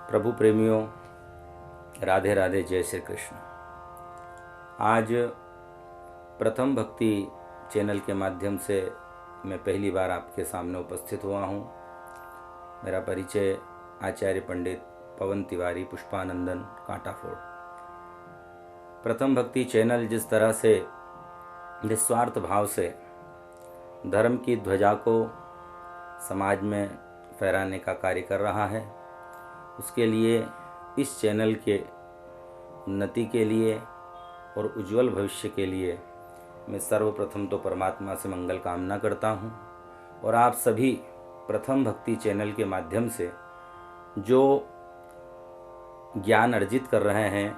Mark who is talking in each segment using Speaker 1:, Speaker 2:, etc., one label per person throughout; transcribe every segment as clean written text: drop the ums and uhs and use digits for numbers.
Speaker 1: प्रभु प्रेमियों, राधे राधे, जय श्री कृष्ण। आज प्रथम भक्ति चैनल के माध्यम से मैं पहली बार आपके सामने उपस्थित हुआ हूँ। मेरा परिचय आचार्य पंडित पवन तिवारी, पुष्पानंदन, कांटाफोड़। प्रथम भक्ति चैनल जिस तरह से निस्वार्थ भाव से धर्म की ध्वजा को समाज में फहराने का कार्य कर रहा है, उसके लिए इस चैनल के उन्नति के लिए और उज्जवल भविष्य के लिए मैं सर्वप्रथम तो परमात्मा से मंगल कामना करता हूँ। और आप सभी प्रथम भक्ति चैनल के माध्यम से जो ज्ञान अर्जित कर रहे हैं,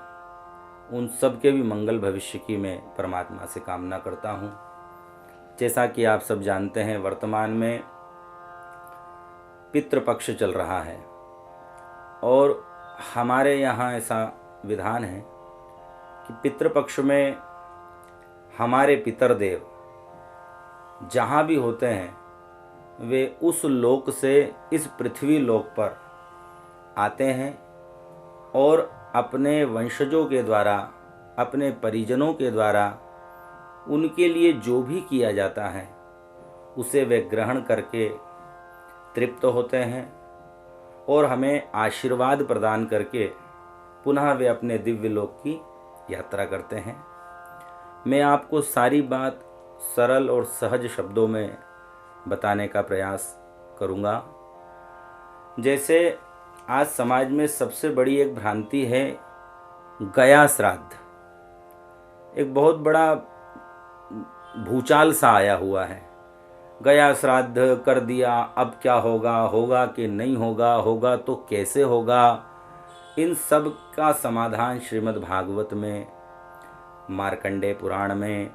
Speaker 1: उन सब के भी मंगल भविष्य की मैं परमात्मा से कामना करता हूँ। जैसा कि आप सब जानते हैं, वर्तमान में पितृपक्ष चल रहा है और हमारे यहाँ ऐसा विधान है कि पितृपक्ष में हमारे पितरदेव जहाँ भी होते हैं वे उस लोक से इस पृथ्वी लोक पर आते हैं और अपने वंशजों के द्वारा, अपने परिजनों के द्वारा उनके लिए जो भी किया जाता है उसे वे ग्रहण करके तृप्त होते हैं और हमें आशीर्वाद प्रदान करके पुनः वे अपने दिव्य लोक की यात्रा करते हैं। मैं आपको सारी बात सरल और सहज शब्दों में बताने का प्रयास करूँगा। जैसे आज समाज में सबसे बड़ी एक भ्रांति है गया श्राद्ध। एक बहुत बड़ा भूचाल सा आया हुआ है। गया श्राद्ध कर दिया, अब क्या होगा, होगा कि नहीं होगा, होगा तो कैसे होगा। इन सब का समाधान श्रीमद् भागवत में, मार्कंडेय पुराण में,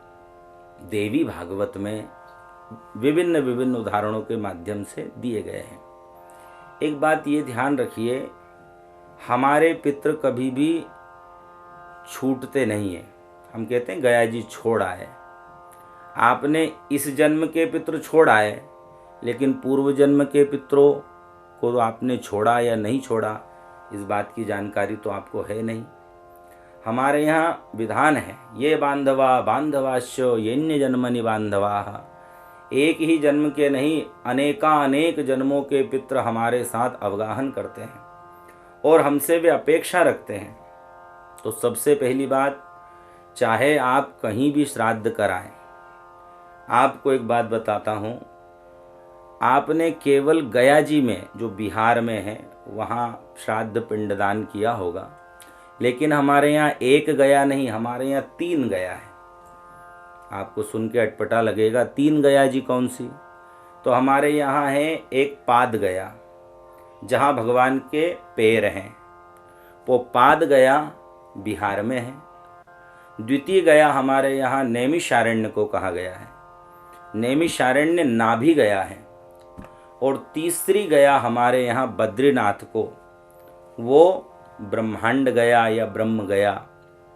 Speaker 1: देवी भागवत में विभिन्न विभिन्न उदाहरणों के माध्यम से दिए गए हैं। एक बात ये ध्यान रखिए, हमारे पितृ कभी भी छूटते नहीं हैं। हम कहते हैं गया जी छोड़ आए। आपने इस जन्म के पितृ छोड़ आए, लेकिन पूर्व जन्म के पितरों को तो आपने छोड़ा या नहीं छोड़ा, इस बात की जानकारी तो आपको है नहीं। हमारे यहाँ विधान है, ये बांधवा बांधवाश्य येन्य जन्मनि बांधवा। एक ही जन्म के नहीं, अनेक जन्मों के पितृ हमारे साथ अवगाहन करते हैं और हमसे वे अपेक्षा रखते हैं। तो सबसे पहली बात, चाहे आप कहीं भी श्राद्ध कराएं, आपको एक बात बताता हूँ, आपने केवल गया जी में, जो बिहार में है, वहाँ श्राद्ध पिंडदान किया होगा, लेकिन हमारे यहाँ एक गया नहीं, हमारे यहाँ 3 गया है। आपको सुन के अटपटा लगेगा, 3 गया जी कौन सी? तो हमारे यहाँ है एक पाद गया, जहाँ भगवान के पैर हैं, वो पाद गया बिहार में है। द्वितीय गया हमारे यहाँ नैमिषारण्य को कहा गया है, नैमिषारण्य नाभि गया है। और तीसरी गया हमारे यहाँ बद्रीनाथ को, वो ब्रह्मांड गया या ब्रह्म गया,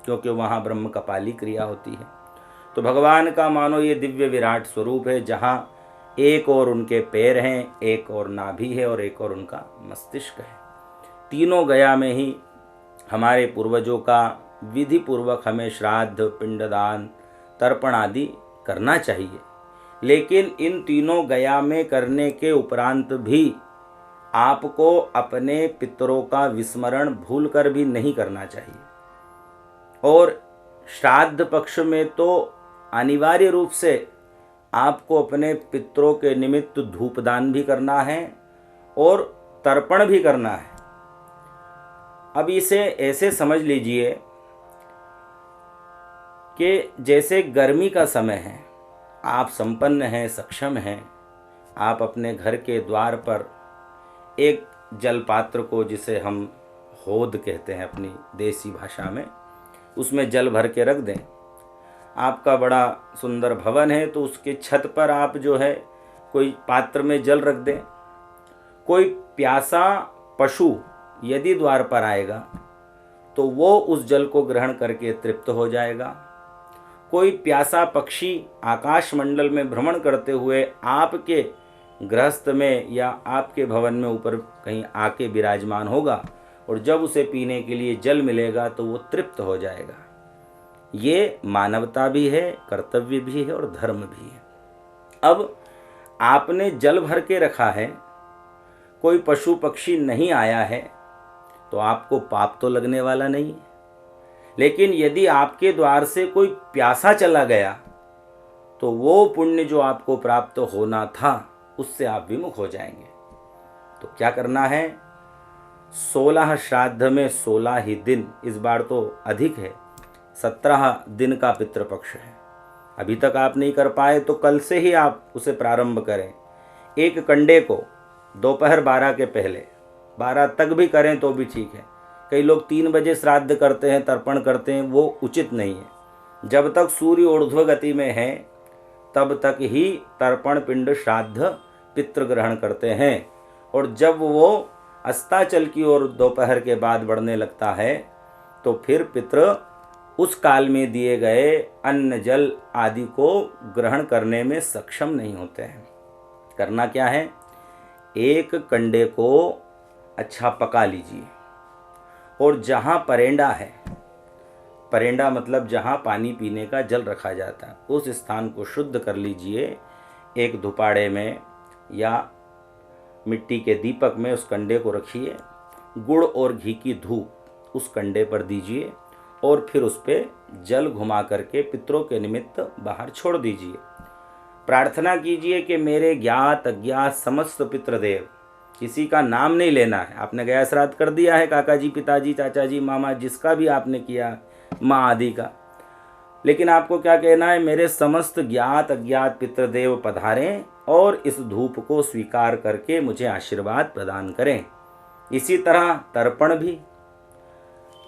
Speaker 1: क्योंकि वहाँ ब्रह्म कपाली क्रिया होती है। तो भगवान का मानो ये दिव्य विराट स्वरूप है, जहाँ एक और उनके पैर हैं, एक और नाभि है और एक और उनका मस्तिष्क है। तीनों गया में ही हमारे पूर्वजों का विधि पूर्वक हमें श्राद्ध, पिंडदान, तर्पण आदि करना चाहिए। लेकिन इन तीनों गया में करने के उपरांत भी आपको अपने पितरों का विस्मरण भूलकर भी नहीं करना चाहिए। और श्राद्ध पक्ष में तो अनिवार्य रूप से आपको अपने पितरों के निमित्त धूपदान भी करना है और तर्पण भी करना है। अब इसे ऐसे समझ लीजिए कि जैसे गर्मी का समय है, आप संपन्न हैं, सक्षम हैं, आप अपने घर के द्वार पर एक जलपात्र को, जिसे हम होद कहते हैं अपनी देसी भाषा में, उसमें जल भर के रख दें। आपका बड़ा सुंदर भवन है तो उसके छत पर आप जो है कोई पात्र में जल रख दें। कोई प्यासा पशु यदि द्वार पर आएगा तो वो उस जल को ग्रहण करके तृप्त हो जाएगा। कोई प्यासा पक्षी आकाश मंडल में भ्रमण करते हुए आपके गृहस्थ में या आपके भवन में ऊपर कहीं आके विराजमान होगा और जब उसे पीने के लिए जल मिलेगा तो वो तृप्त हो जाएगा। ये मानवता भी है, कर्तव्य भी है और धर्म भी है। अब आपने जल भर के रखा है, कोई पशु पक्षी नहीं आया है, तो आपको पाप तो लगने वाला नहीं है। लेकिन यदि आपके द्वार से कोई प्यासा चला गया तो वो पुण्य जो आपको प्राप्त होना था उससे आप विमुख हो जाएंगे। तो क्या करना है? 16 श्राद्ध में 16 ही दिन, इस बार तो अधिक है, 17 दिन का पितृपक्ष है। अभी तक आप नहीं कर पाए तो कल से ही आप उसे प्रारंभ करें। एक कंडे को दोपहर 12 के पहले, 12 तक भी करें तो भी ठीक है। कई लोग 3 बजे श्राद्ध करते हैं, तर्पण करते हैं, वो उचित नहीं है। जब तक सूर्य ऊर्ध्व गति में है तब तक ही तर्पण पिंड श्राद्ध पितृ ग्रहण करते हैं, और जब वो अस्ताचल की ओर दोपहर के बाद बढ़ने लगता है तो फिर पितृ उस काल में दिए गए अन्न जल आदि को ग्रहण करने में सक्षम नहीं होते हैं। करना क्या है? एक कंडे को अच्छा पका लीजिए, और जहाँ परेंडा है, परेंडा मतलब जहाँ पानी पीने का जल रखा जाता है, उस स्थान को शुद्ध कर लीजिए। एक धुपाड़े में या मिट्टी के दीपक में उस कंडे को रखिए, गुड़ और घी की धूप उस कंडे पर दीजिए, और फिर उस पर जल घुमा करके पितरों के निमित्त बाहर छोड़ दीजिए। प्रार्थना कीजिए कि मेरे ज्ञात अज्ञात समस्त पितृदेव, किसी का नाम नहीं लेना है। आपने गया श्राद्ध कर दिया है, काका जी, पिताजी, चाचा जी, मामा, जिसका भी आपने किया, माँ आदि का, लेकिन आपको क्या कहना है? मेरे समस्त ज्ञात अज्ञात पितृदेव पधारें और इस धूप को स्वीकार करके मुझे आशीर्वाद प्रदान करें। इसी तरह तर्पण भी,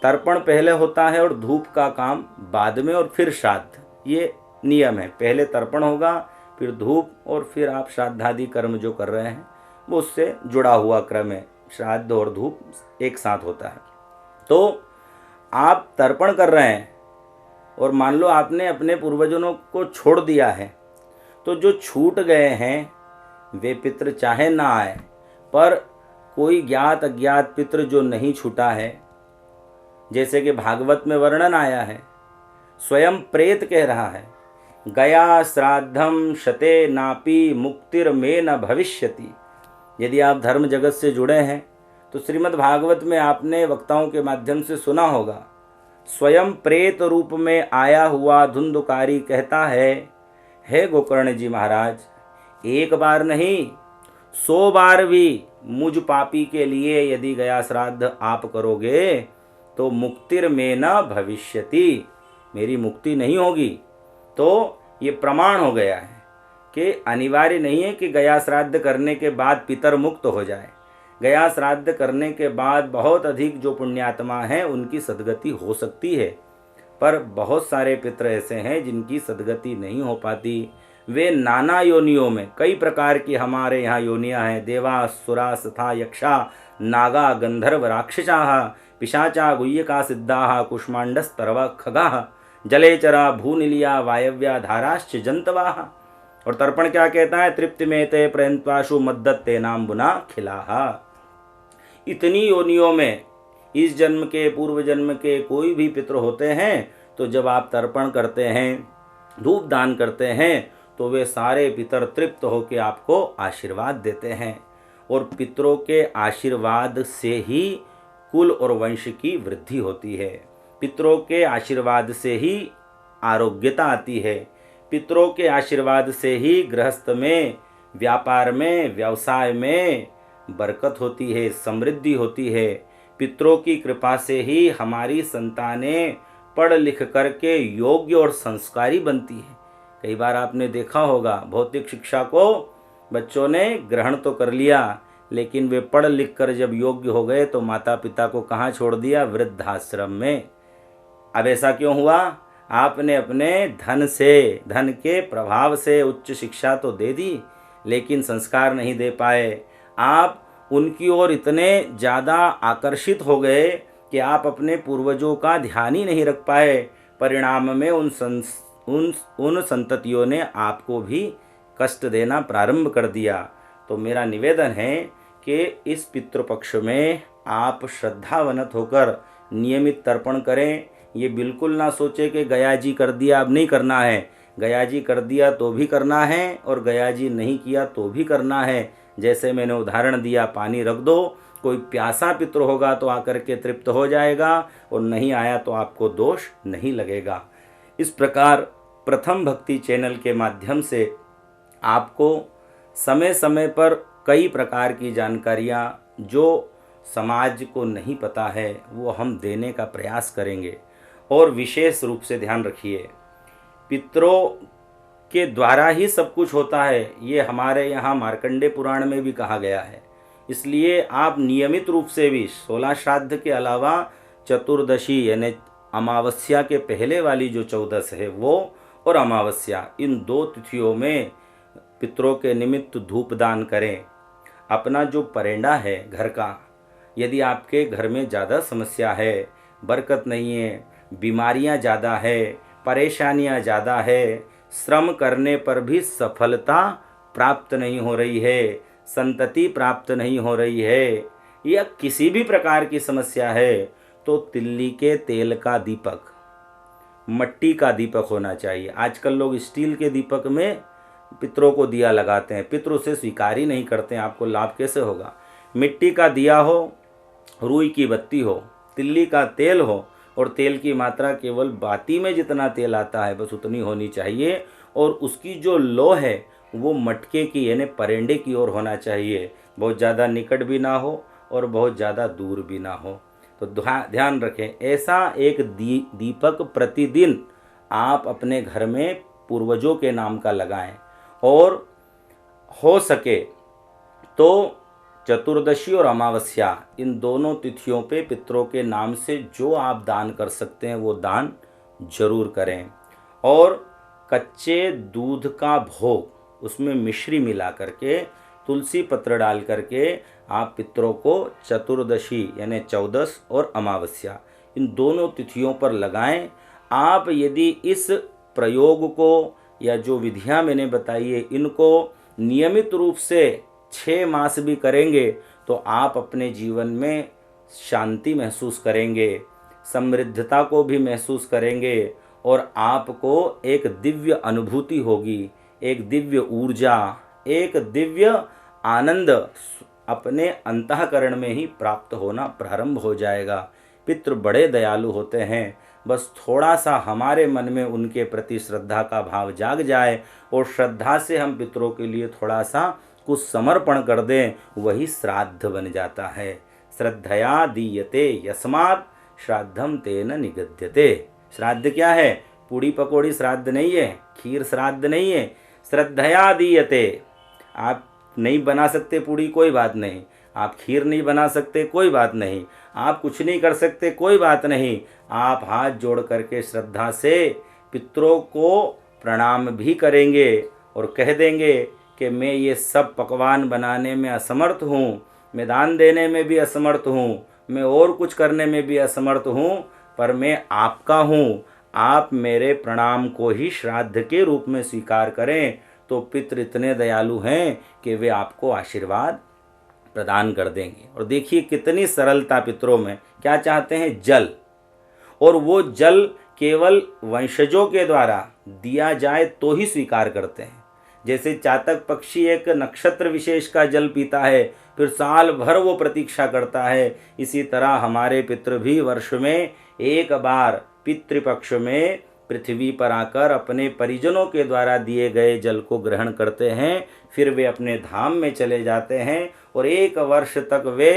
Speaker 1: तर्पण पहले होता है और धूप का काम बाद में, और फिर श्राद्ध। ये नियम है, पहले तर्पण होगा, फिर धूप, और फिर आप श्राद्धादि कर्म जो कर रहे हैं वो उससे जुड़ा हुआ क्रम है। श्राद्ध और धूप एक साथ होता है। तो आप तर्पण कर रहे हैं और मान लो आपने अपने पूर्वजनों को छोड़ दिया है, तो जो छूट गए हैं वे पितृ चाहे ना आए, पर कोई ज्ञात अज्ञात पितृ जो नहीं छूटा है, जैसे कि भागवत में वर्णन आया है, स्वयं प्रेत कह रहा है, गया श्राद्धम शते नापि मुक्तिर्मे न भविष्यति। यदि आप धर्म जगत से जुड़े हैं तो श्रीमद् भागवत में आपने वक्ताओं के माध्यम से सुना होगा, स्वयं प्रेत रूप में आया हुआ धुंधुकारी कहता है, हे गोकर्ण जी महाराज, एक बार नहीं 100 बार भी मुझ पापी के लिए यदि गया श्राद्ध आप करोगे तो मुक्तिर्मे न भविष्यति, मेरी मुक्ति नहीं होगी। तो ये प्रमाण हो गया है कि अनिवार्य नहीं है कि गया श्राद्ध करने के बाद पितर मुक्त हो जाए। गया श्राद्ध करने के बाद बहुत अधिक जो पुण्यात्मा हैं उनकी सद्गति हो सकती है, पर बहुत सारे पितर ऐसे हैं जिनकी सद्गति नहीं हो पाती। वे नाना योनियों में, कई प्रकार की हमारे यहाँ योनियाँ हैं, देवा सुरा तथा यक्षा नागा गंधर्व राक्षसा पिशाचा गुह्यका सिद्धा कुष्मांडस्तरवा खगा जलेचरा भूनिलिया वायव्या धाराश्च जंतवा। और तर्पण क्या कहता है? तृप्ति में ते प्रयंत्वाशु मद्दत्ते नाम बुना खिलाहा। इतनी योनियों में इस जन्म के पूर्व जन्म के कोई भी पितृ होते हैं, तो जब आप तर्पण करते हैं, धूप दान करते हैं, तो वे सारे पितर तृप्त होकर आपको आशीर्वाद देते हैं। और पितरों के आशीर्वाद से ही कुल और वंश की वृद्धि होती है। पितरों के आशीर्वाद से ही आरोग्यता आती है। पितरों के आशीर्वाद से ही गृहस्थ में, व्यापार में, व्यवसाय में बरकत होती है, समृद्धि होती है। पितरों की कृपा से ही हमारी संतानें पढ़ लिख करके योग्य और संस्कारी बनती है। कई बार आपने देखा होगा, भौतिक शिक्षा को बच्चों ने ग्रहण तो कर लिया, लेकिन वे पढ़ लिख कर जब योग्य हो गए तो माता पिता को कहाँ छोड़ दिया? वृद्धाश्रम में। अब ऐसा क्यों हुआ? आपने अपने धन से, धन के प्रभाव से उच्च शिक्षा तो दे दी, लेकिन संस्कार नहीं दे पाए। आप उनकी ओर इतने ज़्यादा आकर्षित हो गए कि आप अपने पूर्वजों का ध्यान ही नहीं रख पाए। परिणाम में उन संततियों ने आपको भी कष्ट देना प्रारंभ कर दिया। तो मेरा निवेदन है कि इस पितृपक्ष में आप श्रद्धावनत होकर नियमित तर्पण करें। ये बिल्कुल ना सोचे कि गया जी कर दिया अब नहीं करना है। गया जी कर दिया तो भी करना है और गया जी नहीं किया तो भी करना है। जैसे मैंने उदाहरण दिया, पानी रख दो, कोई प्यासा पितृ होगा तो आकर के तृप्त हो जाएगा और नहीं आया तो आपको दोष नहीं लगेगा। इस प्रकार प्रथम भक्ति चैनल के माध्यम से आपको समय समय पर कई प्रकार की जानकारियाँ जो समाज को नहीं पता है वो हम देने का प्रयास करेंगे। और विशेष रूप से ध्यान रखिए, पितरों के द्वारा ही सब कुछ होता है, ये हमारे यहाँ मार्कंडे पुराण में भी कहा गया है। इसलिए आप नियमित रूप से भी 16 श्राद्ध के अलावा चतुर्दशी यानी अमावस्या के पहले वाली जो 14 है वो और अमावस्या, इन 2 तिथियों में पितरों के निमित्त धूप दान करें। अपना जो परेंडा है घर का, यदि आपके घर में ज़्यादा समस्या है, बरकत नहीं है, बीमारियां ज़्यादा है, परेशानियां ज़्यादा है, श्रम करने पर भी सफलता प्राप्त नहीं हो रही है, संतति प्राप्त नहीं हो रही है, या किसी भी प्रकार की समस्या है, तो तिल्ली के तेल का दीपक, मट्टी का दीपक होना चाहिए। आजकल लोग स्टील के दीपक में पितरों को दिया लगाते हैं, पितरों से स्वीकार ही नहीं करते हैं, आपको लाभ कैसे होगा। मिट्टी का दिया हो, रुई की बत्ती हो, तिल्ली का तेल हो, और तेल की मात्रा केवल बाती में जितना तेल आता है बस उतनी होनी चाहिए, और उसकी जो लो है वो मटके की यानी परेंडे की ओर होना चाहिए। बहुत ज़्यादा निकट भी ना हो और बहुत ज़्यादा दूर भी ना हो। तो ध्यान रखें, ऐसा एक दीपक प्रतिदिन आप अपने घर में पूर्वजों के नाम का लगाएं, और हो सके तो चतुर्दशी और अमावस्या इन दोनों तिथियों पे पितरों के नाम से जो आप दान कर सकते हैं वो दान जरूर करें। और कच्चे दूध का भोग, उसमें मिश्री मिला करके, तुलसी पत्र डाल करके आप पितरों को चतुर्दशी यानी 14 और अमावस्या इन दोनों तिथियों पर लगाएं। आप यदि इस प्रयोग को या जो विधियां मैंने बताई है इनको नियमित रूप से 6 मास भी करेंगे तो आप अपने जीवन में शांति महसूस करेंगे, समृद्धता को भी महसूस करेंगे, और आपको एक दिव्य अनुभूति होगी, एक दिव्य ऊर्जा, एक दिव्य आनंद अपने अंतःकरण में ही प्राप्त होना प्रारंभ हो जाएगा। पितृ बड़े दयालु होते हैं, बस थोड़ा सा हमारे मन में उनके प्रति श्रद्धा का भाव जाग जाए और श्रद्धा से हम पितरों के लिए थोड़ा सा कुछ समर्पण कर दें, वही श्राद्ध बन जाता है। श्रद्धया दीयते यस्मात् श्राद्धम तेन निगद्यते। श्राद्ध क्या है? पूड़ी पकौड़ी श्राद्ध नहीं है, खीर श्राद्ध नहीं है, श्रद्धया दीयते। आप नहीं बना सकते पूड़ी, कोई बात नहीं, आप खीर नहीं बना सकते, कोई बात नहीं, आप कुछ नहीं कर सकते, कोई बात नहीं, आप हाथ जोड़ करके श्रद्धा से पितरों को प्रणाम भी करेंगे और कह देंगे कि मैं ये सब पकवान बनाने में असमर्थ हूँ, मैं दान देने में भी असमर्थ हूँ, मैं और कुछ करने में भी असमर्थ हूँ, पर मैं आपका हूँ, आप मेरे प्रणाम को ही श्राद्ध के रूप में स्वीकार करें। तो पितृ इतने दयालु हैं कि वे आपको आशीर्वाद प्रदान कर देंगे। और देखिए कितनी सरलता पितरों में, क्या चाहते हैं? जल, और वो जल केवल वंशजों के द्वारा दिया जाए तो ही स्वीकार करते हैं। जैसे चातक पक्षी एक नक्षत्र विशेष का जल पीता है, फिर साल भर वो प्रतीक्षा करता है, इसी तरह हमारे पितृ भी वर्ष में एक बार पितृपक्ष में पृथ्वी पर आकर अपने परिजनों के द्वारा दिए गए जल को ग्रहण करते हैं, फिर वे अपने धाम में चले जाते हैं और 1 वर्ष तक वे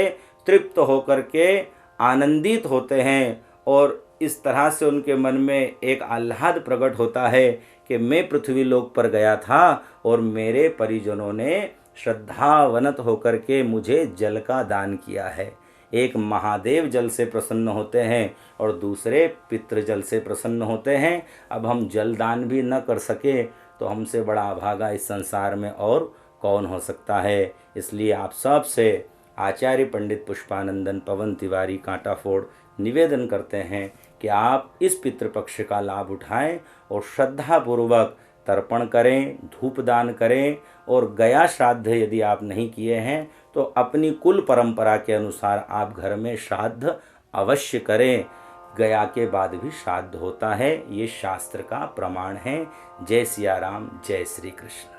Speaker 1: तृप्त होकर के आनंदित होते हैं। और इस तरह से उनके मन में एक आह्लाद प्रकट होता है कि मैं पृथ्वी लोक पर गया था और मेरे परिजनों ने श्रद्धावनत होकर के मुझे जल का दान किया है। एक महादेव जल से प्रसन्न होते हैं और दूसरे पितृ जल से प्रसन्न होते हैं। अब हम जल दान भी न कर सके तो हमसे बड़ा अभागा इस संसार में और कौन हो सकता है। इसलिए आप सब से आचार्य पंडित पुष्पानंदन पवन तिवारी कांटाफोड़ निवेदन करते हैं कि आप इस पितृपक्ष का लाभ उठाएं और श्रद्धापूर्वक तर्पण करें, धूप दान करें, और गया श्राद्ध यदि आप नहीं किए हैं तो अपनी कुल परंपरा के अनुसार आप घर में श्राद्ध अवश्य करें। गया के बाद भी श्राद्ध होता है, ये शास्त्र का प्रमाण है। जय सिया राम, जय श्री कृष्ण।